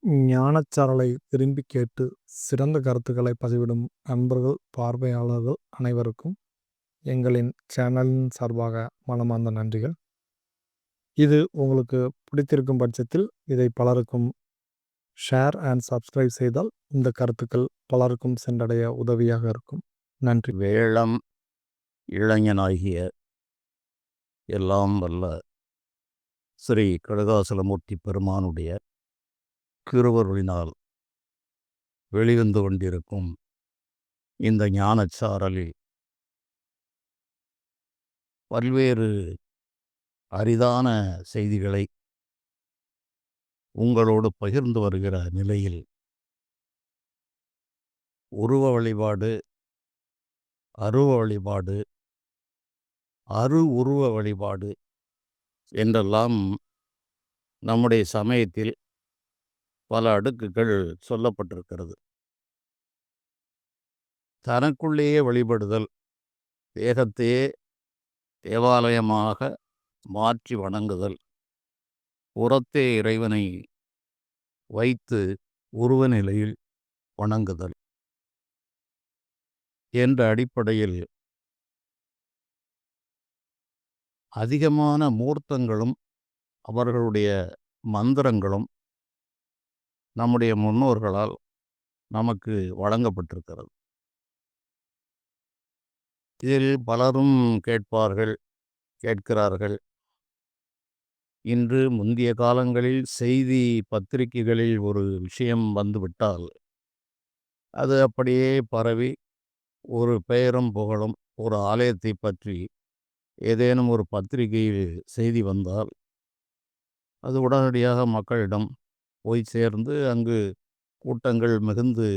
ஞானச்சாரலை விரும்பிக் கேட்டு சிறந்த கருத்துக்களை பதிவிடும் நண்பர்கள், பார்வையாளர்கள் அனைவருக்கும் எங்களின் சேனலின் சார்பாக மனமார்ந்த நன்றிகள். இது உங்களுக்கு பிடித்திருக்கும் பட்சத்தில் இதை பலருக்கும் ஷேர் அண்ட் சப்ஸ்கிரைப் செய்தால் இந்த கருத்துக்கள் பலருக்கும் சென்றடைய உதவியாக இருக்கும். நன்றி. வேளம் இளைஞனாகிய எல்லாம் வல்ல ஸ்ரீ கனகாசலமூர்த்தி பெருமானுடைய திருவருளினால் வெளிவந்து கொண்டிருக்கும் இந்த ஞானச்சாரலில் பல்வேறு அரிதான செய்திகளை உங்களோடு பகிர்ந்து வருகிற நிலையில் உருவ வழிபாடு, அருவ வழிபாடு, உருவ வழிபாடு என்றெல்லாம் நம்முடைய சமயத்தில் பல அடுக்குகள் சொல்லப்பட்டிருக்கிறது. தனக்குள்ளேயே வழிபடுதல், தேகத்தையே தேவாலயமாக மாற்றி வணங்குதல், புறத்தே இறைவனை வைத்து உருவ நிலையில் வணங்குதல் என்ற அடிப்படையில் அதிகமான மூர்த்தங்களும் அவர்களுடைய மந்திரங்களும் நம்முடைய முன்னோர்களால் நமக்கு வழங்கப்பட்டிருக்கிறது. இதில் பலரும் கேட்கிறார்கள். இன்று முந்தைய காலங்களில் செய்தி பத்திரிகைகளில் ஒரு விஷயம் வந்துவிட்டால் அது அப்படியே பரவி ஒரு பெயரும் புகழும், ஒரு ஆலயத்தை பற்றி ஏதேனும் ஒரு பத்திரிகையில் செய்தி வந்தால் அது உடனடியாக மக்களிடம் போய் சேர்ந்து அங்கு கூட்டங்கள் மிகுந்து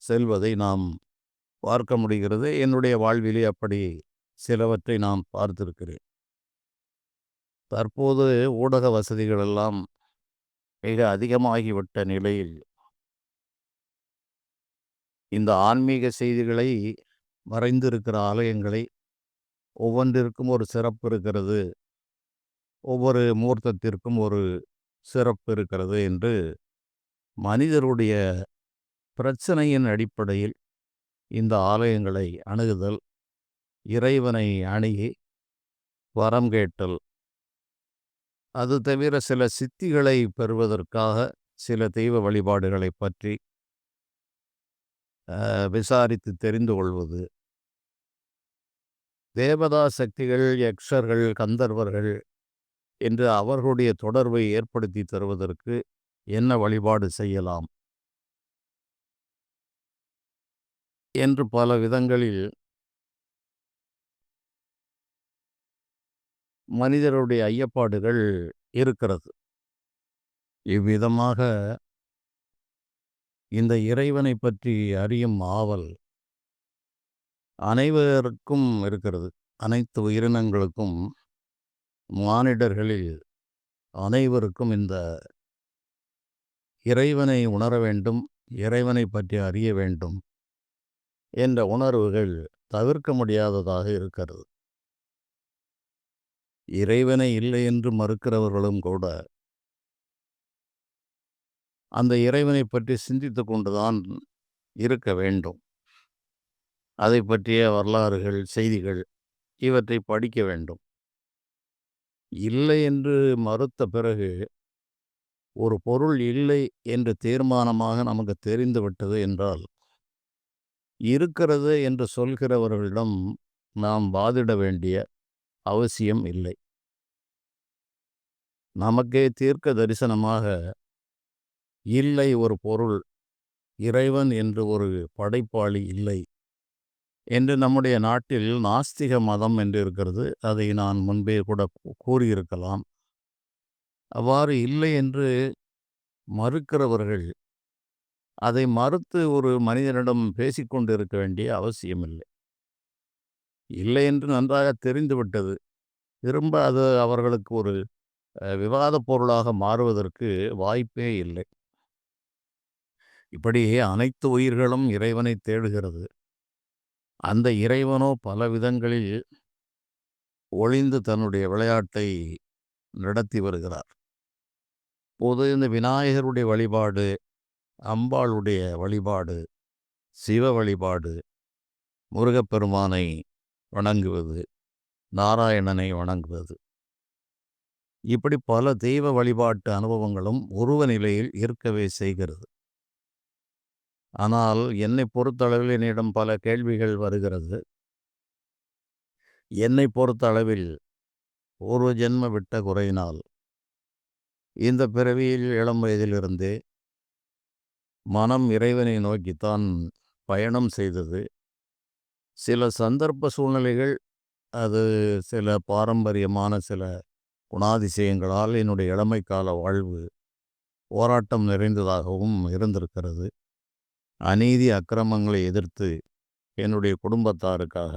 செல்வதை நாம் பார்க்க முடிகிறது. என்னுடைய வாழ்விலே அப்படி சிலவற்றை நாம் பார்த்திருக்கிறேன். தற்போது ஊடக வசதிகள் எல்லாம் மிக அதிகமாகிவிட்ட நிலையில் இந்த ஆன்மீக செய்திகளை, மறைந்திருக்கிற ஆலயங்களை, ஒவ்வொன்றிற்கும் ஒரு சிறப்பு இருக்கிறது, ஒவ்வொரு மூர்த்தத்திற்கும் ஒரு சிறப்பு இருக்கிறது என்று மனிதருடைய பிரச்சனையின் அடிப்படையில் இந்த ஆலயங்களை அணுகுதல், இறைவனை அணுகி வரம் கேட்டல், அது தவிர சில சித்திகளை பெறுவதற்காக சில தெய்வ வழிபாடுகளை பற்றி விசாரித்து தெரிந்து கொள்வது, தேவதா சக்திகள், யக்ஷர்கள், கந்தர்வர்கள் என்று அவர்களுடைய தொடர்பை ஏற்படுத்தி தருவதற்கு என்ன வழிபாடு செய்யலாம் என்று பல விதங்களில் மனிதருடைய ஐயப்பாடுகள் இருக்கிறது. இவ்விதமாக இந்த இறைவனை பற்றி அறியும் ஆவல் அனைவருக்கும் இருக்கிறது. அனைத்து உயிரினங்களுக்கும், மானிடர்களில் அனைவருக்கும் இந்த இறைவனை உணர வேண்டும், இறைவனை பற்றி அறிய வேண்டும் என்ற உணர்வுகள் தவிர்க்க முடியாததாக இருக்கிறது. இறைவனை இல்லை என்று மறுக்கிறவர்களும் கூட அந்த இறைவனை பற்றி சிந்தித்து கொண்டுதான் இருக்க வேண்டும். அதை பற்றிய வரலாறுகள், செய்திகள் இவற்றை படிக்க வேண்டும். இல்லை என்று மறுத்த பிறகு ஒரு பொருள் இல்லை என்று தீர்மானமாக நமக்கு தெரிந்துவிட்டது என்றால், இருக்கிறது என்று சொல்கிறவர்களிடம் நாம் வாதிட வேண்டிய அவசியம் இல்லை. நமக்கே தீர்க்க தரிசனமாக இல்லை ஒரு பொருள், இறைவன் என்று ஒரு படைப்பாளி இல்லை என்று நம்முடைய நாட்டில் நாஸ்திக மதம் என்று இருக்கிறது. அதை நான் முன்பே கூட கூறியிருக்கலாம். அவ்வாறு இல்லை என்று மறுக்கிறவர்கள் அதை மறுத்து ஒரு மனிதனிடம் பேசிக்கொண்டு இருக்க வேண்டிய அவசியமில்லை. இல்லை என்று நன்றாக தெரிந்துவிட்டது. திரும்ப அது அவர்களுக்கு ஒரு விவாத பொருளாக மாறுவதற்கு வாய்ப்பே இல்லை. இப்படி அனைத்து உயிர்களும் இறைவனை தேடுகிறது. அந்த இறைவனோ பல விதங்களில் ஒளிந்து தன்னுடைய விளையாட்டை நடத்தி வருகிறார். பொது இந்த விநாயகருடைய வழிபாடு, அம்பாளுடைய வழிபாடு, சிவ வழிபாடு, முருகப்பெருமானை வணங்குவது, நாராயணனை வணங்குவது, இப்படி பல தெய்வ வழிபாட்டு அனுபவங்களும் உருவ நிலையில் இருக்கவே செய்கிறது. ஆனால் என்னை பொறுத்தளவில் என்னிடம் பல கேள்விகள் வருகிறது. என்னை பொறுத்தளவில் பூர்வ ஜென்ம விட்ட குறையினால் இந்த பிறவியில் இளம் வயதிலிருந்தே மனம் இறைவனை நோக்கித்தான் பயணம் செய்தது. சில சந்தர்ப்ப சூழ்நிலைகள், அது சில பாரம்பரியமான சில குணாதிசயங்களால் என்னுடைய இளமை கால வாழ்வு போராட்டம் நிறைந்ததாகவும் இருந்திருக்கிறது. அநீதி அக்கிரமங்களை எதிர்த்து என்னுடைய குடும்பத்தாருக்காக,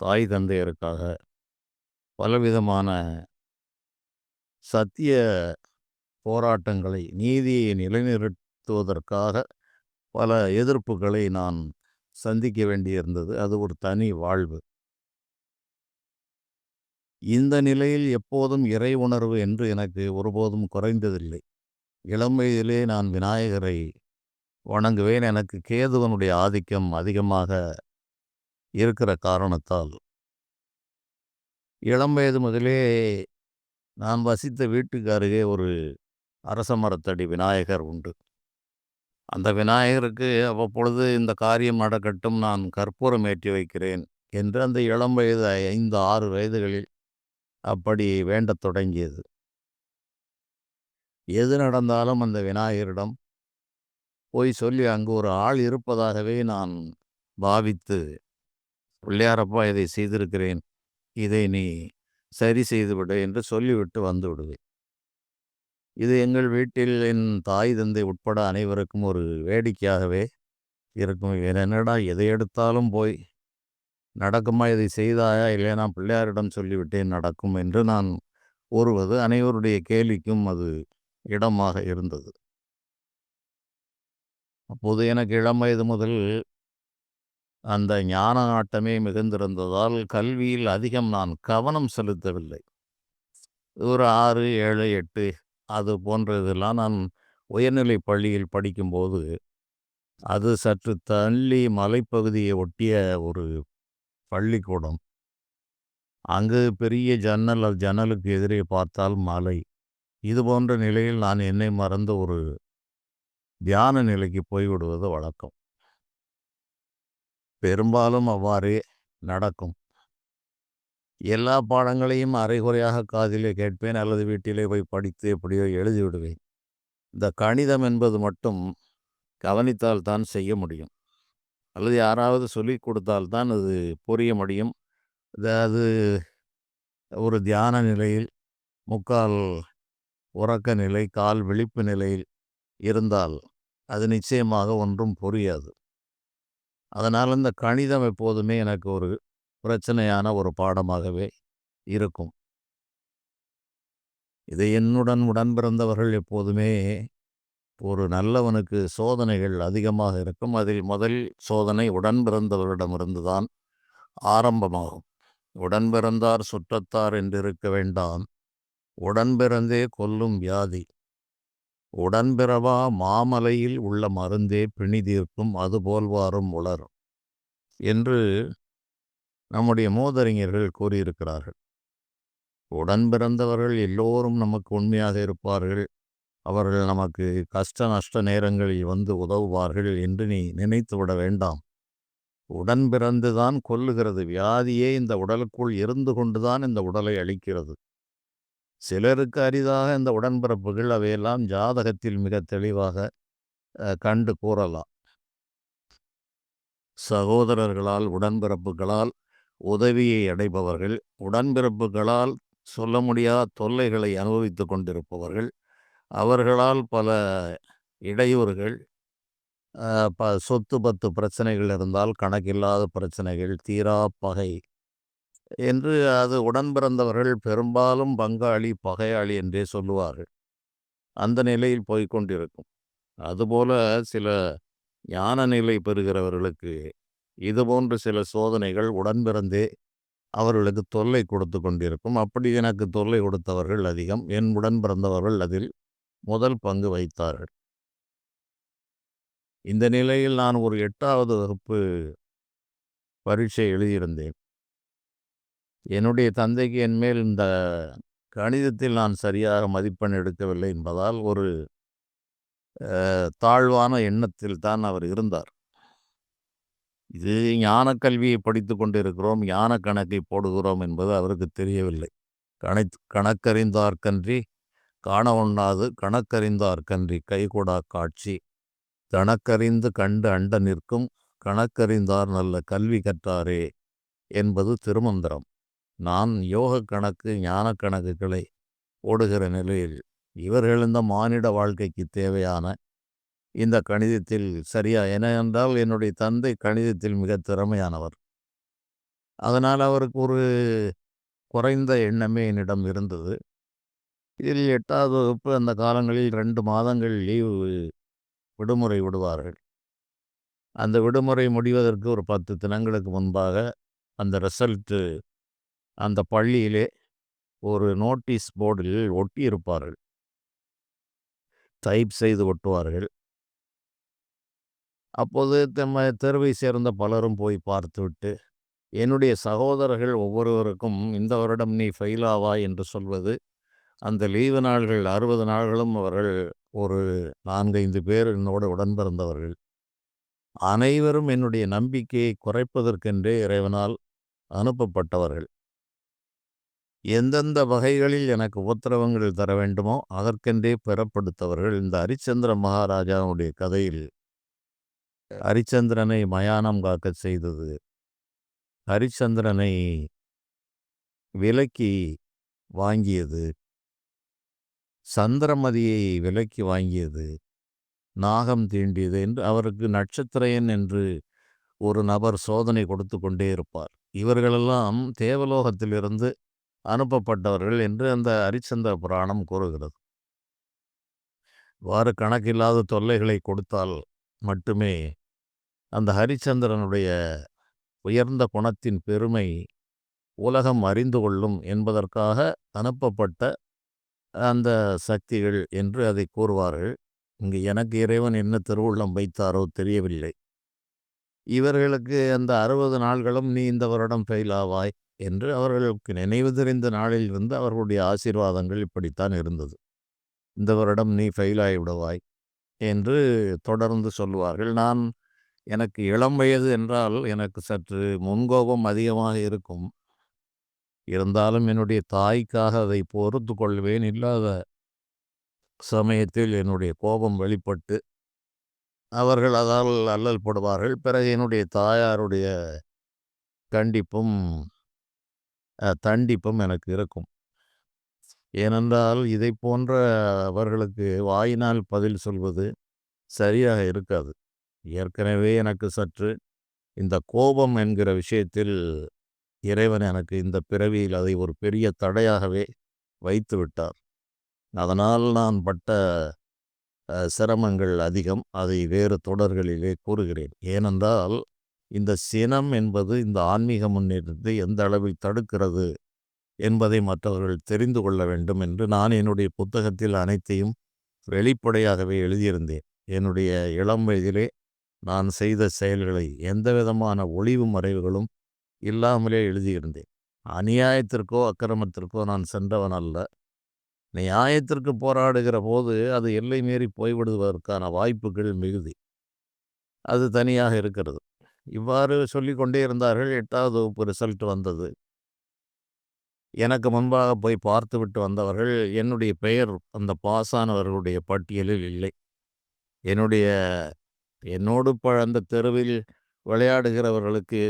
தாய் தந்தையருக்காக பலவிதமான சத்திய போராட்டங்களை, நீதியை நிலைநிறுத்துவதற்காக பல எதிர்ப்புகளை நான் சந்திக்க வேண்டியிருந்தது. அது ஒரு தனி வாழ்வு. இந்த நிலையில் எப்போதும் இறை உணர்வு என்று எனக்கு ஒருபோதும் குறைந்ததில்லை. இளம் வயதிலே நான் விநாயகரை வணங்குவேன். எனக்கு கேதுவனுடைய ஆதிக்கம் அதிகமாக இருக்கிற காரணத்தால் இளம் வயது முதலே நான் வசித்த வீட்டுக்கு அருகே ஒரு அரச மரத்தடி விநாயகர் உண்டு. அந்த விநாயகருக்கு அவ்வப்பொழுது இந்த காரியம் நடக்கட்டும், நான் கற்பூரம் ஏற்றி வைக்கிறேன் என்று அந்த இளம் வயது 5, 6 வயதுகளில் அப்படி வேண்டத் தொடங்கியது. எது நடந்தாலும் அந்த விநாயகரிடம் போய் சொல்லி அங்கு ஒரு ஆள் இருப்பதாகவே நான் பாவித்து, பிள்ளையாரப்பா இதை செய்திருக்கிறேன், இதை நீ சரி செய்துவிடு என்று சொல்லிவிட்டு வந்து விடுவேன். இது எங்கள் வீட்டில் என் தாய் தந்தை உட்பட அனைவருக்கும் ஒரு வேடிக்கையாகவே இருக்கும். என்னடா எதை எடுத்தாலும் போய் நடக்குமா, இதை செய்தாயா, இல்லை நான் பிள்ளையாரிடம் சொல்லிவிட்டேன் நடக்கும் என்று நான் கூறுவது அனைவருடைய கேலிக்கும் அது இடமாக இருந்தது. அப்போது எனக்கு இளம் வயது முதல் அந்த ஞான நாட்டமே மிகுந்திருந்ததால் கல்வியில் அதிகம் நான் கவனம் செலுத்தவில்லை. ஒரு 6, 7, 8 அது போன்றதெல்லாம் நான் உயர்நிலை பள்ளியில் படிக்கும்போது, அது சற்று தள்ளி மலைப்பகுதியை ஒட்டிய ஒரு பள்ளிக்கூடம். அங்கு பெரிய ஜன்னலுக்கு எதிரே பார்த்தால் மலை. இது போன்ற நிலையில் நான் என்னை மறந்த ஒரு தியான நிலைக்கு போய்விடுவது வழக்கம். பெரும்பாலும் அவ்வாறே நடக்கும். எல்லா பாடங்களையும் அரைகுறையாக காதிலே கேட்பேன், அல்லது வீட்டிலே போய் படித்து எப்படியோ எழுதிவிடுவேன். இந்த கணிதம் என்பது மட்டும் கவனித்தால் தான் செய்ய முடியும், அல்லது யாராவது சொல்லிக் கொடுத்தால்தான் அது புரிய முடியும். அது ஒரு தியான நிலையில், முக்கால் உறக்க நிலை, கால் விழிப்பு நிலையில் இருந்தால் அது நிச்சயமாக ஒன்றும் புரியாது. அதனால் இந்த கணிதம் எப்போதுமே எனக்கு ஒரு பிரச்சனையான ஒரு பாடமாகவே இருக்கும். இதை என்னுடன் உடன் பிறந்தவர்கள் எப்போதுமே, ஒரு நல்லவனுக்கு சோதனைகள் அதிகமாக இருக்கும். அதில் முதல் சோதனை உடன் பிறந்தவரிடமிருந்து தான் ஆரம்பமாகும். உடன் பிறந்தார் சுற்றத்தார் என்றிருக்க வேண்டாம், உடன் பிறந்தே கொல்லும் வியாதி. உடன்பிறவா மாமலையில் உள்ள மருந்தே பிணிதீர்க்கும் அதுபோல்வாரும் உளர் என்று நம்முடைய மூதறிஞர்கள் கூறியிருக்கிறார்கள். உடன் பிறந்தவர்கள் எல்லோரும் நமக்கு உண்மையாக இருப்பார்கள், அவர்கள் நமக்கு கஷ்ட நஷ்ட நேரங்களில் வந்து உதவுவார்கள் என்று நீ நினைத்து விட வேண்டாம். உடன் பிறந்துதான் கொல்லுகிறது. வியாதியே இந்த உடலுக்குள் இருந்து கொண்டுதான் இந்த உடலை அளிக்கிறது. சிலருக்கு அரிதாக இந்த உடன்பிறப்புகள், அவையெல்லாம் ஜாதகத்தில் மிக தெளிவாக கண்டு கூறலாம். சகோதரர்களால், உடன்பிறப்புகளால் உதவியை அடைபவர்கள், உடன்பிறப்புகளால் சொல்ல முடியாத தொல்லைகளை அனுபவித்து கொண்டிருப்பவர்கள், அவர்களால் பல இடையூறுகள், சொத்து பத்து பிரச்சனைகள் இருந்தால் கணக்கில்லாத பிரச்சனைகள், தீரா பகை என்று, அது உடன் பிறந்தவர்கள் பெரும்பாலும் பங்காளி பகையாளி என்றே சொல்லுவார்கள். அந்த நிலையில் போய்கொண்டிருக்கும். அதுபோல சில ஞான நிலை பெறுகிறவர்களுக்கு இதுபோன்ற சில சோதனைகள் உடன் பிறந்தே அவர்களுக்கு தொல்லை கொடுத்து கொண்டிருக்கும். அப்படி எனக்கு தொல்லை கொடுத்தவர்கள் அதிகம். என் உடன் பிறந்தவர்கள் அதில் முதல் பங்கு வகித்தார்கள். இந்த நிலையில் நான் ஒரு 8வது வகுப்பு பரீட்சை எழுதியிருந்தேன். என்னுடைய தந்தைக்கு என்மேல் இந்த கணிதத்தில் நான் சரியாக மதிப்பெண் எடுக்கவில்லை என்பதால் ஒரு தாழ்வான எண்ணத்தில் தான் அவர் இருந்தார். இது ஞானக் கல்வியை படித்துக் கொண்டிருக்கிறோம், ஞான கணக்கை போடுகிறோம் என்பது அவருக்கு தெரியவில்லை. கணக்கறிந்தார்கன்றி காண ஒண்ணாது கணக்கறிந்தார்கன்றி கைகூடாக் காட்சி தனக்கறிந்து கண்டு அண்ட நிற்கும் கணக்கறிந்தார் நல்ல கல்வி கற்றாரே என்பது திருமந்திரம். நான் யோக கணக்கு ஞான கணக்குகளை போடுகிற நிலையில் இவர்கள் இந்த மானிட வாழ்க்கைக்கு தேவையான இந்த கணிதத்தில் சரியா ஏனென்றால் என்னுடைய தந்தை கணிதத்தில் மிக திறமையானவர். அதனால் அவருக்கு ஒரு குறைந்த எண்ணமே என்னிடம் இருந்தது. இதில் 8வது வகுப்பு அந்த காலங்களில் 2 மாதங்கள் விடுமுறை விடுவார்கள். அந்த விடுமுறை முடிவதற்கு ஒரு 10 தினங்களுக்கு முன்பாக அந்த ரிசல்ட்டு அந்த பள்ளியிலே ஒரு நோட்டீஸ் போர்டில் ஒட்டியிருப்பார்கள். டைப் செய்து ஒட்டுவார்கள். அப்போது தெருவை சேர்ந்த பலரும் போய் பார்த்துவிட்டு, என்னுடைய சகோதரர்கள் ஒவ்வொருவருக்கும் இந்த வருடம் நீ ஃபெயில் ஆவாய் என்று சொல்வது, அந்த லீவு நாள்கள் 60 நாள்களும் அவர்கள் ஒரு 4, 5 பேர் என்னோடு உடன் பிறந்தவர்கள். அனைவரும் என்னுடைய நம்பிக்கையை குறைப்பதற்கென்றே இறைவனால் அனுப்பப்பட்டவர்கள். எந்தெந்த வகைகளில் எனக்கு உபத்திரவங்கள் தர வேண்டுமோ அதற்கென்றே பெறப்படுத்தவர்கள். இந்த ஹரிச்சந்திர மகாராஜாவுடைய கதையில் ஹரிச்சந்திரனை மயானம் காக்கச் செய்தது, ஹரிச்சந்திரனை விலைக்கு வாங்கியது, சந்திரமதியை விலைக்கு வாங்கியது, நாகம் தீண்டியது என்று அவருக்கு நட்சத்திரயன் என்று ஒரு நபர் சோதனை கொடுத்து கொண்டே இருப்பார். இவர்களெல்லாம் தேவலோகத்திலிருந்து அனுப்பப்பட்டவர்கள் என்று அந்த ஹரிச்சந்திர புராணம் கூறுகிறது. இவ்வாறு கணக்கில்லாத தொல்லைகளை கொடுத்தால் மட்டுமே அந்த ஹரிச்சந்திரனுடைய உயர்ந்த குணத்தின் பெருமை உலகம் அறிந்து கொள்ளும் என்பதற்காக அனுப்பப்பட்ட அந்த சக்திகள் என்று அதை கூறுவார்கள். இங்கு எனக்கு இறைவன் என்ன திருவுள்ளம் வைத்தாரோ தெரியவில்லை. இவர்களுக்கு அந்த 60 நாள்களும் நீ இந்த வருடம் ஃபெயில் ஆவாய் என்று அவர்களுக்கு நினைவு தெரிந்த நாளிலிருந்து அவர்களுடைய ஆசீர்வாதங்கள் இப்படித்தான் இருந்தது. இந்த வருடம் நீ ஃபெயில் ஆகிவிடுவாய் என்று தொடர்ந்து சொல்லுவார்கள். எனக்கு இளம் வயது என்றால் எனக்கு சற்று முன்கோபம் அதிகமாக இருக்கும். இருந்தாலும் என்னுடைய தாய்க்காக அதை பொறுத்து கொள்வேன். இல்லாத சமயத்தில் என்னுடைய கோபம் வெளிப்பட்டு அவர்கள் அதால் அல்லல் படுவார்கள். பிறகு என்னுடைய தாயாருடைய கண்டிப்பும் தண்டிப்பும் எனக்கு இருக்கும். ஏனென்றால் இதை போன்ற அவர்களுக்கு வாயினால் பதில் சொல்வது சரியாக இருக்காது. ஏற்கனவே எனக்கு சற்று இந்த கோபம் என்கிற விஷயத்தில் இறைவன் எனக்கு இந்த பிறவியில் அதை ஒரு பெரிய தடையாகவே வைத்து விட்டார். அதனால் நான் பட்ட சிரமங்கள் அதிகம். அதை வேறு தொடர்களிலே கூறுகிறேன். ஏனென்றால் இந்த சினம் என்பது இந்த ஆன்மீக முன்னேற்றத்தை எந்த அளவில் தடுக்கிறது என்பதை மற்றவர்கள் தெரிந்து கொள்ள வேண்டும் என்று நான் என்னுடைய புத்தகத்தில் அனைத்தையும் வெளிப்படையாகவே எழுதியிருந்தேன். என்னுடைய இளம் வயதிலே நான் செய்த செயல்களை எந்த விதமான ஒளிவு மறைவுகளும் இல்லாமலே எழுதியிருந்தேன். அநியாயத்திற்கோ அக்கிரமத்திற்கோ நான் சென்றவன் அல்ல. நியாயத்திற்கு போராடுகிற போது அது எல்லை மீறி போய்விடுவதற்கான வாய்ப்புகள் மிகுதி. அது தனியாக இருக்கிறது. இவ்வாறு சொல்லிக்கொண்டே இருந்தார்கள். 8வது வகுப்பு ரிசல்ட் வந்தது. எனக்கு முன்பாக போய் பார்த்துவிட்டு வந்தவர்கள் என்னுடைய பெயர் அந்த பாஸ் ஆனவர்களுடைய பட்டியலில் இல்லை. என்னோடு அந்த தெருவில் விளையாடுகிறவர்களுக்கு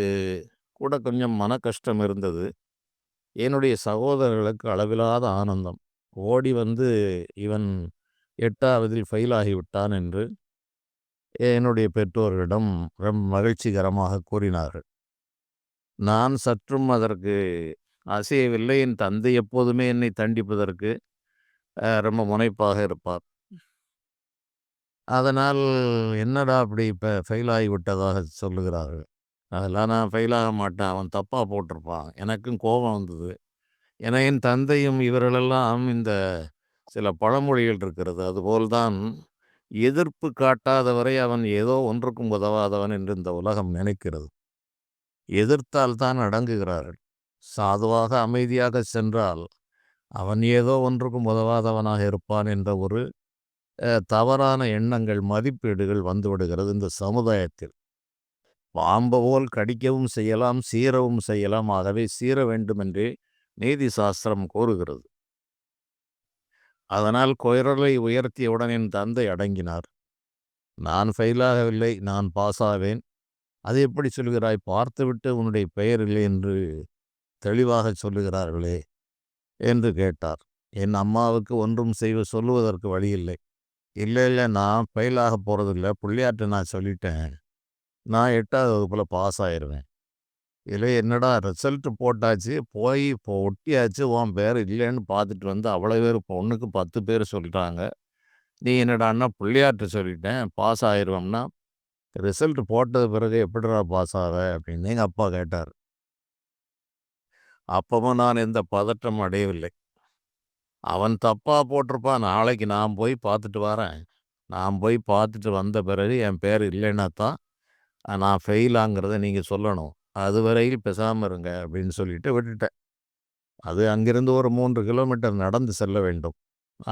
கூட கொஞ்சம் மன கஷ்டம் இருந்தது. என்னுடைய சகோதரர்களுக்கு அளவிலாத ஆனந்தம். ஓடி வந்து இவன் 8வதில் ஃபெயில் ஆகிவிட்டான் என்று என்னுடைய பெற்றோர்களிடம் ரொம்ப மகிழ்ச்சிகரமாக கூறினார்கள். நான் சற்றும் அதற்கு அசையவில்லை. என் தந்தை எப்போதுமே என்னை தண்டிப்பதற்கு ரொம்ப முனைப்பாக இருப்பார். அதனால் என்னடா அப்படி இப்போ ஃபெயில் ஆகிவிட்டதாக சொல்லுகிறார்கள். அதெல்லாம் நான் ஃபெயில் ஆக மாட்டேன், அவன் தப்பாக போட்டிருப்பான். எனக்கும் கோபம் வந்தது. ஏன்னா என் தந்தையும் இவர்களெல்லாம் இந்த சில பழமொழிகள் இருக்கிறது. அதுபோல்தான் எதிர்ப்பு காட்டாதவரை அவன் ஏதோ ஒன்றுக்கும் உதவாதவன் என்று இந்த உலகம் நினைக்கிறது. எதிர்த்தால் தான் அடங்குகிறார்கள். சாதுவாக அமைதியாக சென்றால் அவன் ஏதோ ஒன்றுக்கும் உதவாதவனாக இருப்பான் என்ற ஒரு தவறான எண்ணங்கள், மதிப்பீடுகள் வந்துவிடுகிறது இந்த சமுதாயத்தில். பாம்பு போல் கடிக்கவும் செய்யலாம், சீரவும் செய்யலாம். ஆகவே சீர வேண்டுமென்றே நீதி சாஸ்திரம் கூறுகிறது. அதனால் குரலை உயர்த்தியவுடன் என் தந்தை அடங்கினார். நான் ஃபெயிலாகவில்லை, நான் பாஸ் ஆவேன். அது எப்படி சொல்கிறாய்? பார்த்துவிட்டு உன்னுடைய பெயர் இல்லை என்று தெளிவாக சொல்லுகிறார்களே என்று கேட்டார். என் அம்மாவுக்கு ஒன்றும் சொல்லுவதற்கு வழியில்லை. இல்லை இல்லை, நான் ஃபெயிலாக போகிறதில்ல, பிள்ளையார்ட்ட நான் சொல்லிட்டேன், நான் 8வது வகுப்பில் பாஸ் ஆயிடுவேன். இல்லை என்னடா ரிசல்ட்டு போட்டாச்சு, போய் இப்போ ஒட்டியாச்சு, உன் பேர் இல்லைன்னு பார்த்துட்டு வந்து அவ்வளோ பேர் பொண்ணுக்கு 10 பேர் சொல்லிட்டாங்க. நீ என்னடான்னா பிள்ளையார்ட்ட சொல்லிட்டேன் பாஸ் ஆயிடுவோம்னா, ரிசல்ட் போட்டது பிறகு எப்படிடா பாஸ் ஆவ அப்படின்னு எங்கள் அப்பா கேட்டார். அப்பவும் நான் எந்த பதற்றம் அடையவில்லை. அவன் தப்பாக போட்டிருப்பான், நாளைக்கு நான் போய் பார்த்துட்டு வரேன். நான் போய் பார்த்துட்டு வந்த பிறகு என் பேர் இல்லைன்னா தான் நான் ஃபெயிலாங்கிறத நீங்கள் சொல்லணும். அதுவரையில் பேசாமல் இருங்க அப்படின்னு சொல்லிட்டு விட்டுட்டேன். அது அங்கிருந்து ஒரு 3 கிலோமீட்டர் நடந்து செல்ல வேண்டும்.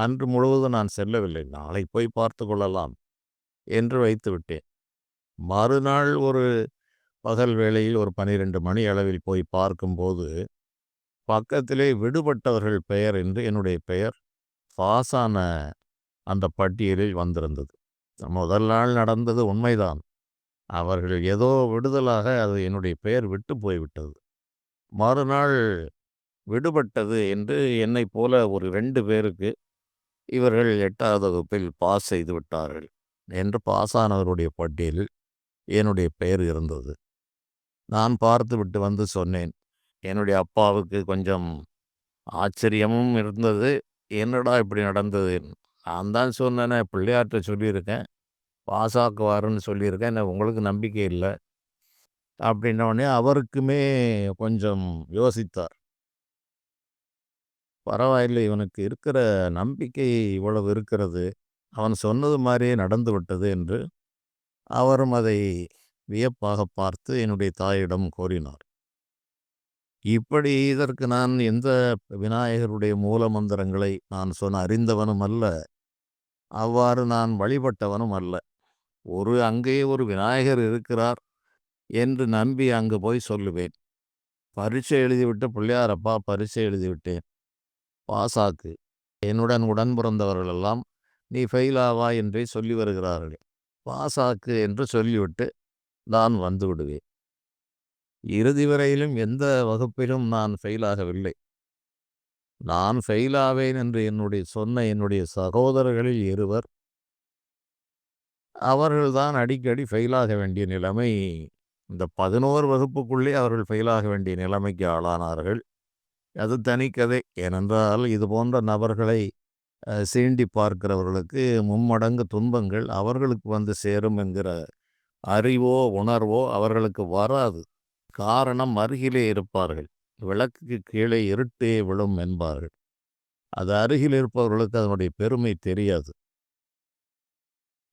அன்று முழுவதும் நான் செல்லவில்லை. நாளை போய் பார்த்து கொள்ளலாம் என்று வைத்து விட்டேன். மறுநாள் ஒரு பகல் வேளையில் ஒரு 12 மணி அளவில் போய் பார்க்கும்போது, பக்கத்திலே விடுபட்டவர்கள் பெயர் என்று என்னுடைய பெயர் பாஸான அந்த பட்டியலில் வந்திருந்தது. முதல் நாள் நடந்தது உண்மைதான். அவர்கள் ஏதோ விடுதலாக அது என்னுடைய பெயர் விட்டு போய்விட்டது. மறுநாள் விடுபட்டது என்று என்னைப் போல ஒரு 2 பேருக்கு இவர்கள் 8வது வகுப்பில் பாஸ் செய்து விட்டார்கள் என்று பாஸானவருடைய பட்டியலில் என்னுடைய பெயர் இருந்தது. நான் பார்த்துவிட்டு வந்து சொன்னேன். என்னுடைய அப்பாவுக்கு கொஞ்சம் ஆச்சரியமும் இருந்தது. என்னடா இப்படி நடந்தது? நான் தான் சொன்னேனே, பிள்ளையார்ட்ட சொல்லியிருக்கேன், பாஸ் ஆக்குவாருன்னு சொல்லியிருக்கேன், என்ன உங்களுக்கு நம்பிக்கை இல்லை அப்படின்னோடனே அவருக்குமே கொஞ்சம் யோசித்தார். பரவாயில்லை, இவனுக்கு இருக்கிற நம்பிக்கை இவ்வளவு இருக்கிறது, அவன் சொன்னது மாதிரியே நடந்து விட்டது என்று அவரும் அதை வியப்பாக பார்த்து என்னுடைய தாயிடம் கூறினார். இப்படி இதற்கு நான் எந்த விநாயகருடைய மூல மந்திரங்களை நான் அறிந்தவனும் அல்ல, அவ்வாறு நான் வழிபட்டவனும் அல்ல. அங்கேயே ஒரு விநாயகர் இருக்கிறார் என்று நம்பி அங்கு போய் சொல்லுவேன். பரீட்சை எழுதிவிட்டு, பிள்ளையாரப்பா பரீட்சை எழுதிவிட்டேன், பாஸாக்கு. என்னுடன் உடன் பிறந்தவர்களெல்லாம் நீ ஃபெயில் ஆவாய் என்றே சொல்லி வருகிறார்கள், பாஸாக்கு என்று சொல்லிவிட்டு நான் வந்து விடுவேன். இறுதி வரையிலும் எந்த வகுப்பிலும் நான் ஃபெயிலாகவில்லை. நான் ஃபெயிலாவேன் என்று என்னுடைய சகோதரர்களில் இருவர், அவர்கள்தான் அடிக்கடி ஃபெயிலாக வேண்டிய நிலைமை, இந்த 11 வகுப்புக்குள்ளே அவர்கள் ஃபெயிலாக வேண்டிய நிலைமைக்கு ஆளானார்கள். அது தனிக்கதை. ஏனென்றால் இது போன்ற நபர்களை சீண்டி பார்க்கிறவர்களுக்கு மும்மடங்கு துன்பங்கள் அவர்களுக்கு வந்து சேரும் என்கிற அறிவோ உணர்வோ அவர்களுக்கு வராது. காரணம், அருகிலே இருப்பார்கள். விளக்குக்கு கீழே இருட்டே விழும் என்பார்கள். அது அருகில் இருப்பவர்களுக்கு அதனுடைய பெருமை தெரியாது.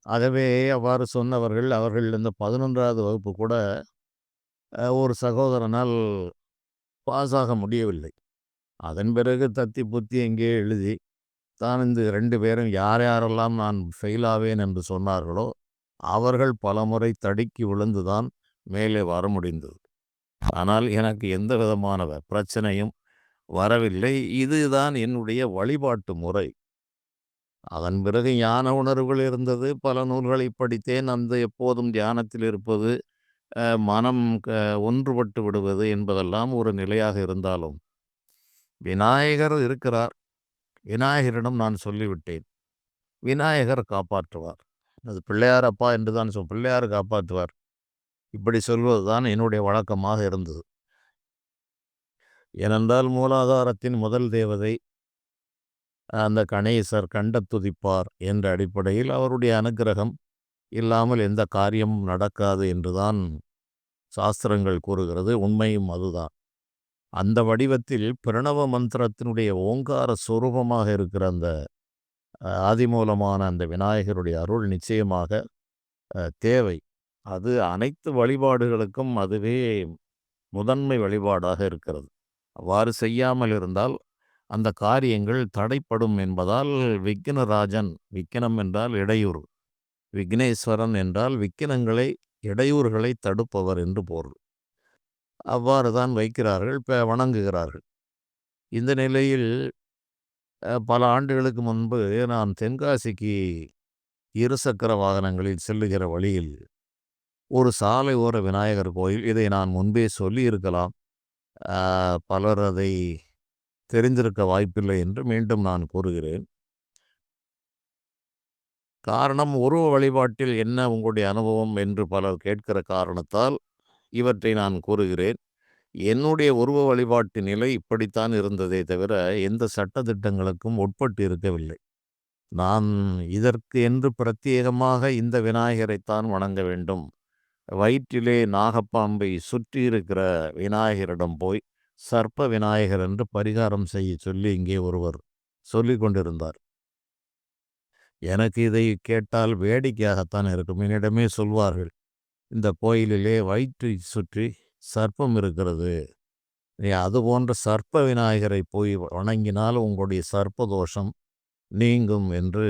ஆகவே அவ்வாறு சொன்னவர்கள், அவர்கள் இந்த 11வது வகுப்பு கூட ஒரு சகோதரனால் பாஸ் ஆக முடியவில்லை. அதன் பிறகு தத்தி புத்தி எங்கே எழுதி தான் இந்த 2 பேரும் யார் யாரெல்லாம் நான் ஃபெயில் ஆவேன் என்று சொன்னார்களோ அவர்கள் பலமுறை தடுக்கி விழுந்துதான் மேலே வர முடிந்தது. ஆனால் எனக்கு எந்த விதமான பிரச்சனையும் வரவில்லை. இதுதான் என்னுடைய வழிபாட்டு முறை. அதன் பிறகு ஞான உணர்வுகள் இருந்தது. பல நூல்களை படித்தேன். அந்த எப்போதும் தியானத்தில் இருப்பது, மனம் ஒன்றுபட்டு விடுவது என்பதெல்லாம் ஒரு நிலையாக இருந்தாலும், விநாயகர் இருக்கிறார். விநாயகரிடம் நான் சொல்லிவிட்டேன், விநாயகர் காப்பாற்றுவார். அது பிள்ளையார் அப்பா என்று தான் பிள்ளையார் காப்பாற்றுவார். இப்படி சொல்வதுதான் என்னுடைய வழக்கமாக இருந்தது. ஏனென்றால் மூலாதாரத்தின் முதல் தேவதை அந்த கணேசர் கண்டத்துதிப்பார் என்ற அடிப்படையில் அவருடைய அனுக்கிரகம் இல்லாமல் எந்த காரியமும் நடக்காது என்றுதான் சாஸ்திரங்கள் கூறுகிறது. உண்மையும் அதுதான். அந்த வடிவத்தில் பிரணவ மந்திரத்தினுடைய ஓங்கார சொரூபமாக இருக்கிற அந்த ஆதிமூலமான அந்த விநாயகருடைய அருள் நிச்சயமாக தேவை. அது அனைத்து வழிபாடுகளுக்கும் அதுவே முதன்மை வழிபாடாக இருக்கிறது. அவ்வாறு செய்யாமல் இருந்தால் அந்த காரியங்கள் தடைப்படும் என்பதால் விக்கினராஜன், விக்கினம் என்றால் இடையூறு, விக்னேஸ்வரன் என்றால் விக்கினங்களை, இடையூறுகளை தடுப்பவர் என்று பொருள். அவ்வாறு தான் வைக்கிறார்கள், வணங்குகிறார்கள். இந்த நிலையில் பல ஆண்டுகளுக்கு முன்பு நான் தென்காசிக்கு இருசக்கர வாகனங்களில் செல்லுகிற வழியில் ஒரு சாலை ஓர விநாயகர் கோயில், இதை நான் முன்பே சொல்லியிருக்கலாம். பலர் அதை தெரிந்திருக்க வாய்ப்பில்லை என்று மீண்டும் நான் கூறுகிறேன். காரணம், உருவ வழிபாட்டில் என்ன உங்களுடைய அனுபவம் என்று பலர் கேட்கிற காரணத்தால் இவற்றை நான் கூறுகிறேன். என்னுடைய உருவ வழிபாட்டு நிலை இப்படித்தான் இருந்ததே தவிர எந்த சட்டதிட்டங்களுக்கும் உட்பட்டு இருக்கவில்லை. நான் இதற்கு என்று பிரத்யேகமாக இந்த விநாயகரைத்தான் வணங்க வேண்டும், வயிற்றிலே நாகப்பாம்பை சுற்றி இருக்கிற விநாயகரிடம் போய் சர்ப்ப விநாயகர் என்று பரிகாரம் செய்ய சொல்லி இங்கே ஒருவர் சொல்லிக் கொண்டிருந்தார். எனக்கு இதை கேட்டால் வேடிக்கையாகத்தான் இருக்கும். என்னிடமே சொல்வார்கள், இந்த கோயிலிலே வயிற்றை சுற்றி சர்ப்பம் இருக்கிறது, நீ அது போன்ற சர்ப்ப விநாயகரை போய் வணங்கினால் உங்களுடைய சர்ப்ப தோஷம் நீங்கும் என்று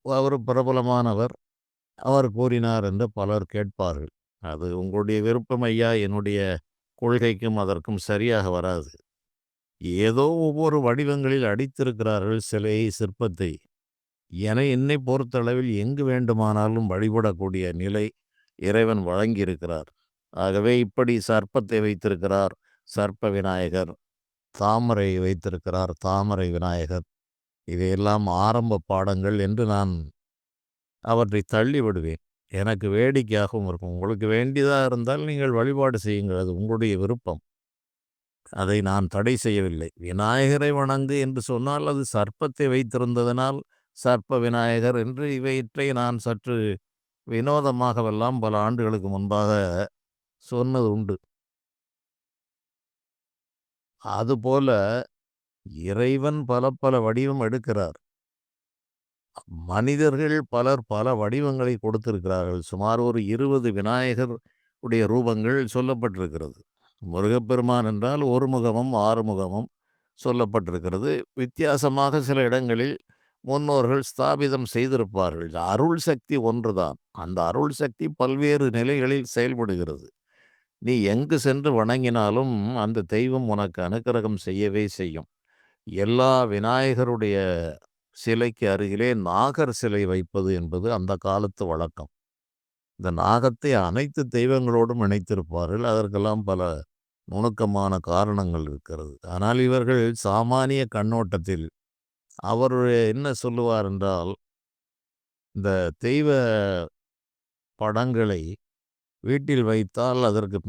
அவர் பிரபலமானவர், அவர் கூறினார் என்று பலர் கேட்பார்கள். அது உங்களுடைய விருப்பம் ஐயா, என்னுடைய கொள்கைக்கும் அதற்கும் சரியாக வராது. ஏதோ ஒவ்வொரு வடிவங்களில் அடித்திருக்கிறார்கள் சிலையை, சிற்பத்தை. என்னை பொறுத்தளவில் எங்கு வேண்டுமானாலும் வழிபடக்கூடிய நிலை இறைவன் வழங்கியிருக்கிறார். ஆகவே இப்படி சர்ப்பத்தை வைத்திருக்கிறார், சர்ப்ப விநாயகர், தாமரை வைத்திருக்கிறார், தாமரை விநாயகர், இவையெல்லாம் ஆரம்ப பாடங்கள் என்று நான் அவற்றை தள்ளி விடுவேன். எனக்கு வேடிக்கையாகவும் இருக்கும். உங்களுக்கு வேண்டியதாக இருந்தால் நீங்கள் வழிபாடு செய்யுங்கள், அது உங்களுடைய விருப்பம். அதை நான் தடை செய்யவில்லை. விநாயகரை வணங்கு என்று சொன்னால் அது சர்ப்பத்தை வைத்திருந்ததனால் சர்ப்ப விநாயகர் என்று இவற்றை நான் சற்று வினோதமாகவெல்லாம் பல ஆண்டுகளுக்கு முன்பாக சொன்னது உண்டு. அதுபோல இறைவன் பல பல வடிவம் எடுக்கிறார். மனிதர்கள் பலர் பல வடிவங்களை கொடுத்திருக்கிறார்கள். சுமார் ஒரு 20 விநாயகர் உடைய ரூபங்கள் சொல்லப்பட்டிருக்கிறது. முருகப்பெருமான் என்றால் ஒரு முகமும் 6 முகமும் சொல்லப்பட்டிருக்கிறது. வித்தியாசமாக சில இடங்களில் முன்னோர்கள் ஸ்தாபிதம் செய்திருப்பார்கள். அருள் சக்தி ஒன்றுதான். அந்த அருள் சக்தி பல்வேறு நிலைகளில் செயல்படுகிறது. நீ எங்கு சென்று வணங்கினாலும் அந்த தெய்வம் உனக்கு அனுக்கிரகம் செய்யவே செய்யும். எல்லா விநாயகருடைய சிலைக்கு அருகிலே நாகர் சிலை வைப்பது என்பது அந்த காலத்து வழக்கம். இந்த நாகத்தை அனைத்து தெய்வங்களோடும் இணைத்திருப்பார்கள். அதற்கெல்லாம் பல நுணுக்கமான காரணங்கள் இருக்கிறது. ஆனால் இவர்கள் சாமானிய கண்ணோட்டத்தில் அவர் என்ன சொல்லுவார் என்றால், இந்த தெய்வ படங்களை வீட்டில் வைத்தால் அதற்கு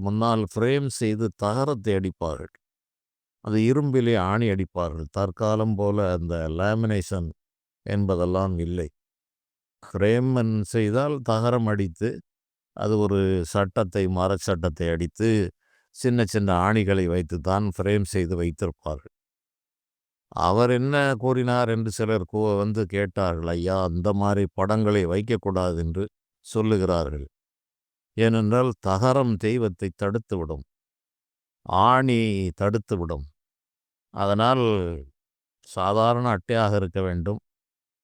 முன்னால் ஃப்ரேம் செய்து தகரத்தை அடிப்பார்கள். அது இரும்பிலே ஆணி அடிப்பார்கள். தற்காலம் போல அந்த லேமினேஷன் என்பதெல்லாம் இல்லை. ஃப்ரேம் செய்தால் தகரம் அடித்து அது ஒரு சட்டத்தை, மரச்சட்டத்தை அடித்து சின்ன சின்ன ஆணிகளை வைத்து தான் ஃப்ரேம் செய்து வைத்திருப்பார்கள். அவர் என்ன கூறினார் என்று சிலர் வந்து கேட்டார்கள். ஐயா, அந்த மாதிரி படங்களை வைக்கக்கூடாது என்று சொல்லுகிறார்கள். ஏனென்றால் தகரம் தெய்வத்தை தடுத்துவிடும், ஆணி தடுத்துவிடும். அதனால் சாதாரண அட்டையாக இருக்க வேண்டும்,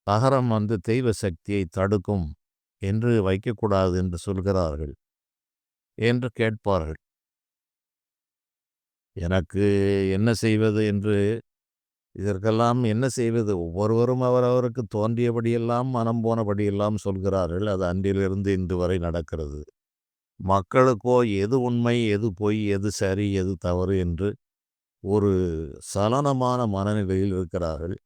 தகரம் தெய்வ சக்தியை தடுக்கும் என்று வைக்கக்கூடாது என்று சொல்கிறார்கள் என்று கேட்பார்கள். எனக்கு என்ன செய்வது என்று, இதற்கெல்லாம் என்ன செய்வது? ஒவ்வொருவரும் அவரவருக்கு தோன்றியபடியெல்லாம், மனம் போனபடியெல்லாம் சொல்கிறார்கள். அது அன்றிலிருந்து இன்று வரை நடக்கிறது. மக்களுக்கோ எது உண்மை, எது பொய், எது சரி, எது தவறு என்று ஒரு சலனமான மனநிலையில் இருக்கிறார்கள்.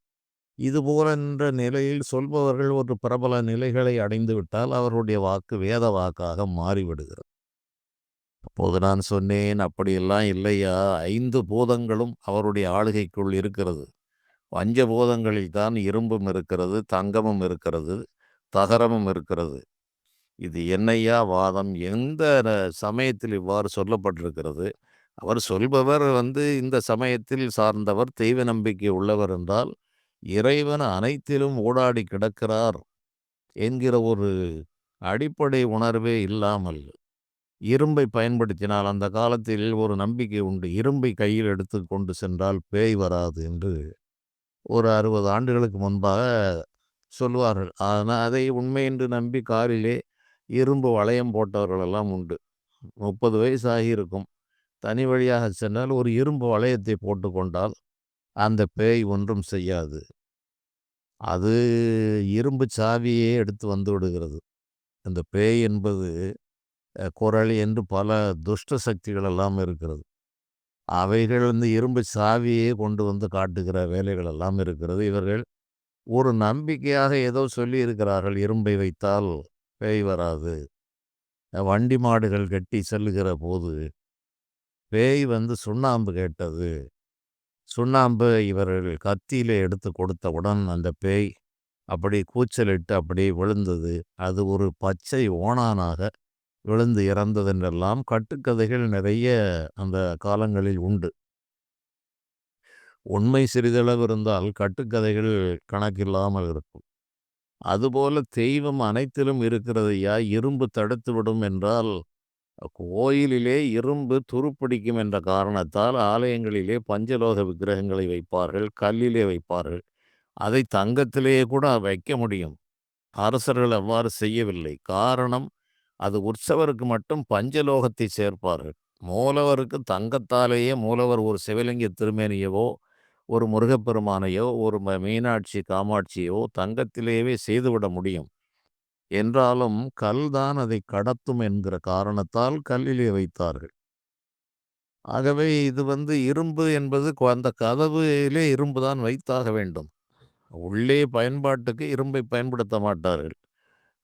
இதுபோன்ற நிலையில் சொல்பவர்கள் ஒரு பிரபல நிலைகளை அடைந்து விட்டால் அவருடைய வாக்கு வேத வாக்காக மாறிவிடுகிறது. அப்போது நான் சொன்னேன், அப்படியெல்லாம் இல்லையா, 5 பூதங்களும் அவருடைய ஆளுகைக்குள் இருக்கிறது. பஞ்சபூதங்களில் தான் இரும்பும் இருக்கிறது, தங்கமும் இருக்கிறது, தகரமும் இருக்கிறது. இது என்னையா வாதம்? எந்த சமயத்தில் இவ்வாறு சொல்லப்பட்டிருக்கிறது? அவர் சொல்பவர் இந்த சமயத்தில் சார்ந்தவர், தெய்வ நம்பிக்கை உள்ளவர் என்றால் இறைவன் அனைத்திலும் ஊடாடி கிடக்கிறார் என்கிற ஒரு அடிப்படை உணர்வே இல்லாமல் இரும்பை பயன்படுத்தினால் அந்த காலத்தில் ஒரு நம்பிக்கை உண்டு. இரும்பை கையில் எடுத்து கொண்டு சென்றால் பேய் வராது என்று ஒரு 60 ஆண்டுகளுக்கு முன்பாக சொல்வார்கள். ஆனால் அதை உண்மை என்று நம்பி காரிலே இரும்பு வளையம் போட்டவர்கள் எல்லாம் உண்டு. 30 வயசு ஆகியிருக்கும். தனி வழியாக சென்றால் ஒரு இரும்பு வளையத்தை போட்டுக்கொண்டால் அந்த பேய் ஒன்றும் செய்யாது. அது இரும்பு சாவியே எடுத்து வந்து விடுகிறது. அந்த பேய் என்பது குறளி என்று பல துஷ்ட சக்திகள் எல்லாம் இருக்கிறது. அவைகள் இரும்பு சாவியே கொண்டு வந்து காட்டுகிற வேலைகள் எல்லாம் இருக்கிறது. இவர்கள் ஒரு நம்பிக்கையாக ஏதோ சொல்லி இருக்கிறார்கள், இரும்பை வைத்தால் பேய் வராது. வண்டி மாடுகள் கட்டி செல்லுகிற போது பேய் சுண்ணாம்பு கேட்டது. சுண்ணாம்பு இவர்கள் கத்தியிலே எடுத்து கொடுத்தவுடன் அந்த பேய் அப்படி கூச்சலிட்டு அப்படியே விழுந்தது. அது ஒரு பச்சை ஓணானாக விழுந்து இறந்ததென்றெல்லாம் கட்டுக்கதைகள் நிறைய அந்த காலங்களில் உண்டு. உண்மை சிறிதளவு இருந்தால் கட்டுக்கதைகள் கணக்கில்லாமல் இருக்கும். அதுபோல தெய்வம் அனைத்திலும் இருக்கிறதையா, இரும்பு தடுத்து விடும் என்றால் கோயிலிலே இரும்பு துருப்பிடிக்கும் என்ற காரணத்தால் ஆலயங்களிலே பஞ்சலோக விக்கிரகங்களை வைப்பார்கள், கல்லிலே வைப்பார்கள். அதை தங்கத்திலேயே கூட வைக்க முடியும். அரசர்கள் அவ்வாறு செய்யவில்லை. காரணம், அது உற்சவருக்கு மட்டும் பஞ்சலோகத்தை சேர்ப்பார்கள். மூலவருக்கு தங்கத்தாலேயே மூலவர் ஒரு சிவலிங்க திருமேனியவோ ஒரு முருகப்பெருமானையோ ஒரு மீனாட்சி காமாட்சியோ தங்கத்திலேயே செய்துவிட முடியும். என்றாலும் கல்தான் அதை கடத்தும் என்கிற காரணத்தால் கல்லிலே வைத்தார்கள். ஆகவே இது இரும்பு என்பது அந்த கதவிலே இரும்பு தான் வைத்தாக வேண்டும். உள்ளே பயன்பாட்டுக்கு இரும்பை பயன்படுத்த மாட்டார்கள்.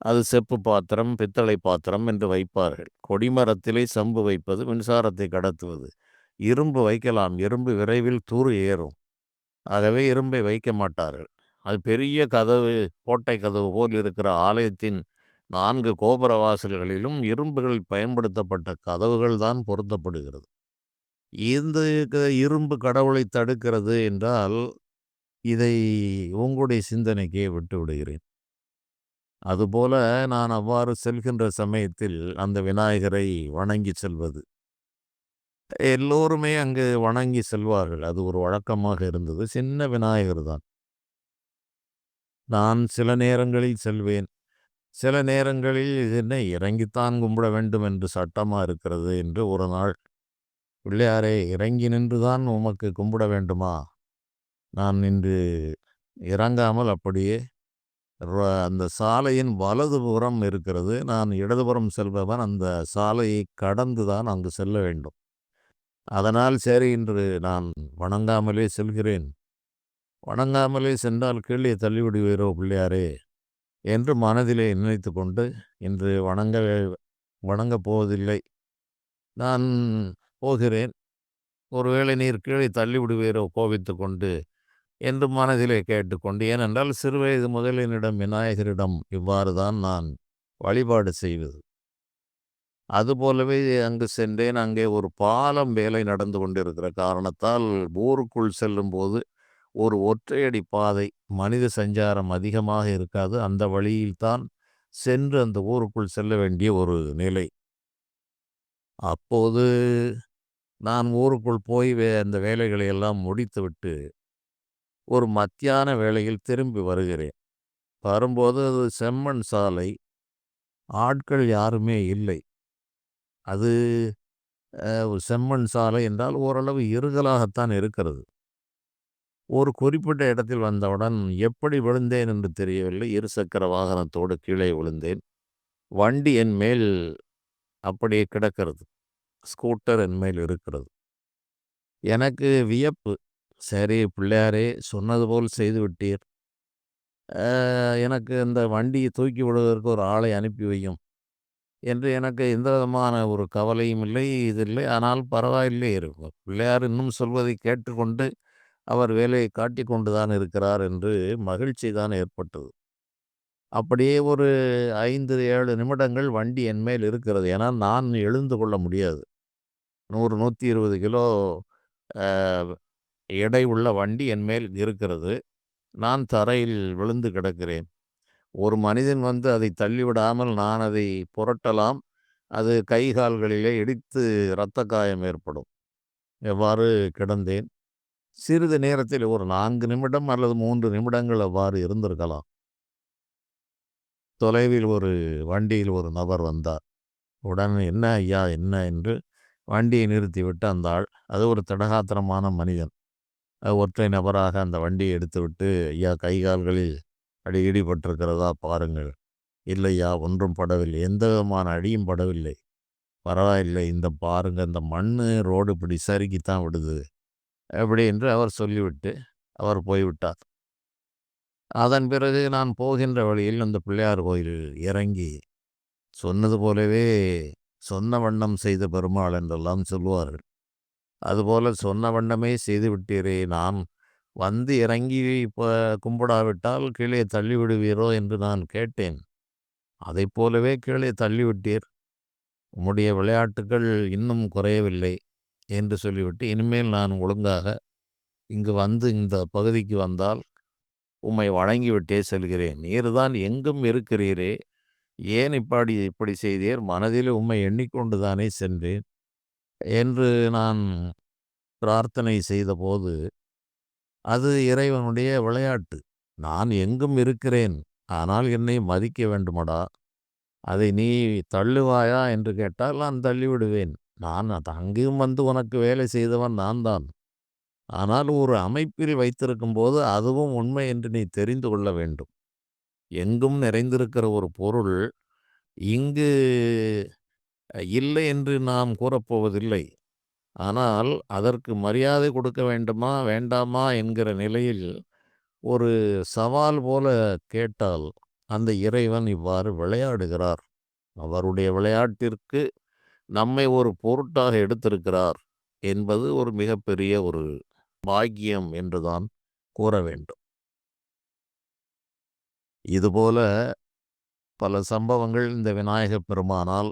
அது செப்பு பாத்திரம், பித்தளை பாத்திரம் என்று வைப்பார்கள். கொடிமரத்திலே சம்பு வைப்பது மின்சாரத்தை கடத்துவது. இரும்பு வைக்கலாம், இரும்பு விரைவில் தூறு ஏறும். ஆகவே இரும்பை வைக்க மாட்டார்கள். அது பெரிய கதவு, கோட்டை கதவு போல் இருக்கிற ஆலயத்தின் 4 கோபுர வாசல்களிலும் இரும்புகள் பயன்படுத்தப்பட்ட கதவுகள் தான் பொருத்தப்படுகிறது. இந்த இரும்பு கடவுளை தடுக்கிறது என்றால் இதை உங்களுடைய சிந்தனைக்கே விட்டு விடுகிறேன். அதுபோல நான் அவ்வாறு செல்கின்ற சமயத்தில் அந்த விநாயகரை வணங்கி செல்வது, எல்லோருமே அங்கு வணங்கி செல்வார்கள். அது ஒரு வழக்கமாக இருந்தது. சின்ன விநாயகர் தான். நான் சில நேரங்களில் செல்வேன். சில நேரங்களில் இது என்ன இறங்கித்தான் கும்பிட வேண்டும் என்று சட்டமா இருக்கிறது என்று ஒரு நாள், பிள்ளையாரே இறங்கி நின்றுதான் உமக்கு கும்பிட வேண்டுமா? நான் நின்று இறங்காமல் அப்படியே அந்த சாலையின் வலதுபுறம் இருக்கிறது. நான் இடதுபுறம் செல்பவன் அந்த சாலையை கடந்து தான் அங்கு செல்ல வேண்டும். அதனால் சரி என்று நான் வணங்காமலே செல்கிறேன். வணங்காமலே சென்றால் கீழே தள்ளிவிடுவீரோ பிள்ளையாரே என்று மனதிலே நினைத்து கொண்டு இன்று வணங்கப் போவதில்லை. நான் போகிறேன். ஒருவேளை நீர் கீழே தள்ளிவிடுவீரோ கோபித்து கொண்டு என்று மனதிலே கேட்டுக்கொண்டு, ஏனென்றால் சிறுவயது முதல் என்னிடம் விநாயகரிடம் இவ்வாறு தான் நான் வழிபாடு செய்வது. அதுபோலவே அங்கு சென்றேன். அங்கே ஒரு பாலம் வேலை நடந்து கொண்டிருக்கிற காரணத்தால் ஊருக்குள் செல்லும்போது ஒரு ஒற்றையடி பாதை, மனித சஞ்சாரம் அதிகமாக இருக்காது. அந்த வழியில்தான் சென்று அந்த ஊருக்குள் செல்ல வேண்டிய ஒரு நிலை. அப்போது நான் ஊருக்குள் போய் அந்த வேலைகளை எல்லாம் முடித்துவிட்டு ஒரு மத்தியான வேளையில் திரும்பி வருகிறேன். வரும்போது அது செம்மண் சாலை. ஆட்கள் யாருமே இல்லை. அது ஒரு செம்மண் சாலை என்றால் ஓரளவு இருகலாகத்தான் இருக்கிறது. ஒரு குறிப்பிட்ட இடத்தில் வந்தவுடன் எப்படி விழுந்தேன் என்று தெரியவில்லை. இருசக்கர வாகனத்தோடு கீழே விழுந்தேன். வண்டி என் மேல் அப்படியே கிடக்கிறது. ஸ்கூட்டர் என் மேல் இருக்கிறது. எனக்கு வியப்பு. சரி பிள்ளையாரே, சொன்னது போல் செய்து விட்டீர். எனக்கு இந்த வண்டியை தூக்கி விடுவதற்கு ஒரு ஆளை அனுப்பி வையும் என்று எனக்கு எந்த விதமான ஒரு கவலையும் இல்லை, இது இல்லை. ஆனால் பரவாயில்லை, இருக்கும் பிள்ளையார் இன்னும் சொல்வதை கேட்டுக்கொண்டு அவர் வேலையை காட்டி கொண்டு தான் இருக்கிறார் என்று மகிழ்ச்சி தான் ஏற்பட்டது. அப்படியே ஒரு 5, 7 நிமிடங்கள் வண்டி என் மேல் இருக்கிறது. ஏன்னா நான் எழுந்து கொள்ள முடியாது. 100, 120 கிலோ எடை உள்ள வண்டி என் மேல் இருக்கிறது. நான் தரையில் விழுந்து கிடக்கிறேன். ஒரு மனிதன் வந்து அதை தள்ளிவிடாமல் நான் அதை புரட்டலாம். அது கை கால்களிலே இடித்து இரத்த காயம் ஏற்படும். எவ்வாறு கிடந்தேன். சிறிது நேரத்தில் ஒரு 4 நிமிடம் அல்லது 3 நிமிடங்கள் அவ்வாறு இருந்திருக்கலாம். தொலைவில் ஒரு வண்டியில் ஒரு நபர் வந்தார். உடனே "என்ன ஐயா என்ன?" என்று வண்டியை நிறுத்திவிட்டு அந்த ஆள், அது ஒரு திடகாத்திரமான மனிதன். ஒற்றை நபராக அந்த வண்டியை எடுத்துவிட்டு, "ஐயா கை கால்களில் இடிபட்டிருக்கிறதா பாருங்கள்." "இல்லையா ஒன்றும் படவில்லை. எந்த விதமான அடியும் படவில்லை." "பரவாயில்லை. இந்த பாருங்க இந்த மண்ணு ரோடு இப்படி சறுக்கித்தான் விடுது." அப்படி என்று அவர் சொல்லிவிட்டு அவர் போய்விட்டார். அதன் பிறகு நான் போகின்ற வழியில் அந்த பிள்ளையார் கோயில் இறங்கி, சொன்னது போலவே சொன்ன வண்ணம் செய்த பெருமாள் என்றெல்லாம் சொல்லுவார்கள். அதுபோல சொன்ன வண்ணமே செய்து விட்டீரே! நான் வந்து இறங்கி கும்பிடாவிட்டால் கீழே தள்ளி விடுவீரோ என்று நான் கேட்டேன். அதைப் போலவே கீழே தள்ளிவிட்டீர். உம்முடைய விளையாட்டுக்கள் இன்னும் குறையவில்லை என்று சொல்லிவிட்டு, இனிமேல் நான் ஒழுங்காக இங்கு வந்து இந்த பகுதிக்கு வந்தால் உம்மை வணங்கிவிட்டே செல்கிறேன். நீர்தான் எங்கும் இருக்கிறீரே, ஏன் இப்படி செய்தீர்? மனதில் உம்மை எண்ணிக்கொண்டு தானே சென்றேன் என்று நான் பிரார்த்தனை செய்தபோது, அது இறைவனுடைய விளையாட்டு. நான் எங்கும் இருக்கிறேன். ஆனால் என்னை மதிக்க வேண்டுமடா! அதை நீ தள்ளுவாயா என்று கேட்டால் நான் தள்ளிவிடுவேன். நான் அங்கேயும் வந்து உனக்கு வேலை செய்தவன் நான் தான். ஆனால் ஒரு அமைப்பில் வைத்திருக்கும்போது அதுவும் உண்மை என்று நீ தெரிந்து கொள்ள வேண்டும். எங்கும் நிறைந்திருக்கிற ஒரு பொருள் இங்கு இல்லை என்று நாம் கூறப்போவதில்லை. ஆனால் அதற்கு மரியாதை கொடுக்க வேண்டுமா வேண்டாமா என்கிற நிலையில் ஒரு சவால் போல கேட்டால் அந்த இறைவன் இவ்வாறு விளையாடுகிறார். அவருடைய விளையாட்டிற்கு நம்மை ஒரு பொருட்டாக எடுத்திருக்கிறார் என்பது ஒரு மிகப்பெரிய ஒரு பாக்கியம் என்றுதான் கூற வேண்டும். இதுபோல பல சம்பவங்கள் இந்த விநாயகப் பெருமானால்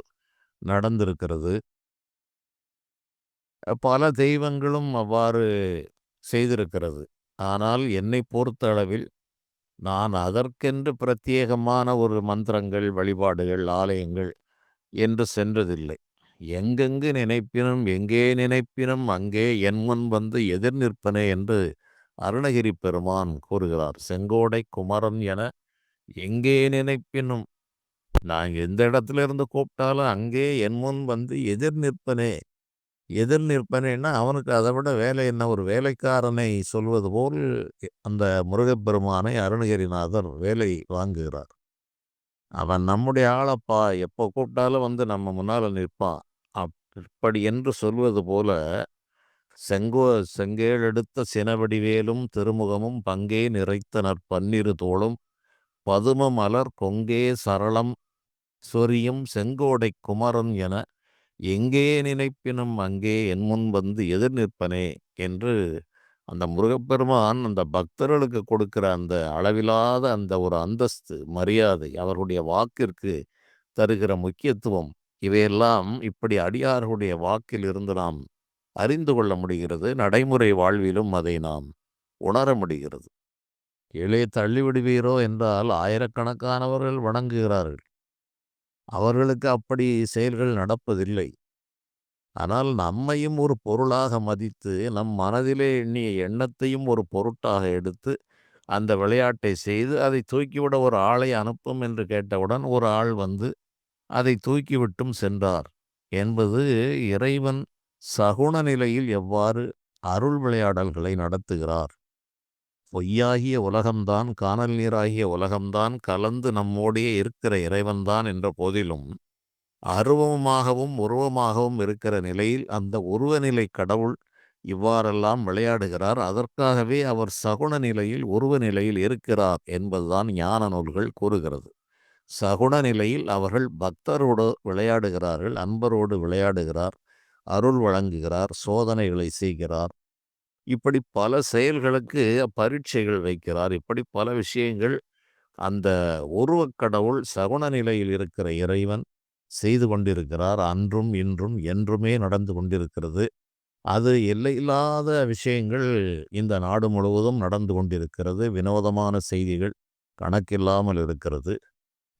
நடந்திருக்கிறது. பல தெய்வங்களும் அவ்வாறு செய்திருக்கிறது. ஆனால் என்னை பொறுத்த அளவில் நான் அதற்கென்று பிரத்யேகமான ஒரு மந்திரங்கள், வழிபாடுகள், ஆலயங்கள் என்று சென்றதில்லை. எங்கெங்கு நினைப்பினும் எங்கே நினைப்பினும் அங்கே என்முன் வந்து எதிர் நிற்பனே என்று அருணகிரி பெருமான் கூறுகிறார். செங்கோடை குமரன் என எங்கே நினைப்பினும் நான் எந்த இடத்துல இருந்து கூப்பிட்டாலும் அங்கே என்முன் வந்து எதிர் நிற்பனே. எதிர் நிற்பனேன்னா அவனுக்கு அதை விட வேலை என்ன? ஒரு வேலைக்காரனை சொல்வது போல் அந்த முருகப்பெருமானை அருணகிரிநாதர் வேலை வாங்குகிறார். அவன் நம்முடைய ஆளப்பா, எப்போ கூப்பிட்டாலும் வந்து நம்ம முன்னால நிற்பான். இப்படி என்று சொல்வது போல செங்கேழெடுத்த சினவடிவேலும் திருமுகமும் பங்கே நிறைத்த நற்பன்னிரு தோளும் பதும மலர் கொங்கே சரளம் சொரியும் செங்கோடை குமரன் என எங்கே நினைப்பினும் அங்கே என்முன் வந்து எதிர் நிற்பனே என்று அந்த முருகப்பெருமான் அந்த பக்தர்களுக்கு கொடுக்கிற அந்த அளவிலாத அந்த ஒரு அந்தஸ்து, மரியாதை, அவருடைய வாக்கிற்கு தருகிற முக்கியத்துவம், இவையெல்லாம் இப்படி அடியார்களுடைய வாக்கில் இருந்து நாம் அறிந்து கொள்ள முடிகிறது. நடைமுறை வாழ்விலும் அதை நாம் உணர முடிகிறது. கீழே தள்ளிவிடுவீரோ என்றால் ஆயிரக்கணக்கானவர்கள் வணங்குகிறார்கள். அவர்களுக்கு அப்படி செயல்கள் நடப்பதில்லை. ஆனால் நம்மையும் ஒரு பொருளாக மதித்து, நம் மனதிலே எண்ணிய எண்ணத்தையும் ஒரு பொருட்டாக எடுத்து, அந்த விளையாட்டை செய்து, அதை தூக்கிவிட ஒரு ஆளை அனுப்பும் என்று கேட்டவுடன், ஒரு ஆள் வந்து அதை தூக்கிவிட்டும் சென்றார் என்பது இறைவன் சகுன நிலையில் எவ்வாறு அருள் விளையாடல்களை நடத்துகிறார். பொய்யாகிய உலகம்தான், கானல் நீராகிய உலகம்தான் கலந்து நம்மோடே இருக்கிற இறைவன்தான் என்ற போதிலும், அருவமாகவும் உருவமாகவும் இருக்கிற நிலையில் அந்த உருவநிலை கடவுள் இவ்வாறெல்லாம் விளையாடுகிறார். அதற்காகவே அவர் சகுன நிலையில் உருவ நிலையில் இருக்கிறார் என்பதுதான் ஞான நூல்கள் கூறுகிறது. சகுன நிலையில் அவர்கள் பக்தரோடு விளையாடுகிறார்கள், அன்பரோடு விளையாடுகிறார், அருள் வழங்குகிறார், சோதனைகளை செய்கிறார். இப்படி பல செயல்களுக்கு பரீட்சைகள் வைக்கிறார். இப்படி பல விஷயங்கள் அந்த உருவக்கடவுள் சகுன நிலையில் இருக்கிற இறைவன் செய்து கொண்டிருக்கிறார். அன்றும் இன்றும் என்றுமே நடந்து கொண்டிருக்கிறது. அது எல்லையில்லாத விஷயங்கள் இந்த நாடு முழுவதும் நடந்து கொண்டிருக்கிறது. வினோதமான செய்திகள் கணக்கில்லாமல் இருக்கிறது.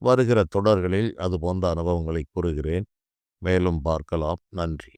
வருகிற தொடர்களில் அது போன்ற அனுபவங்களை கூறுகிறேன். மேலும் பார்க்கலாம். நன்றி.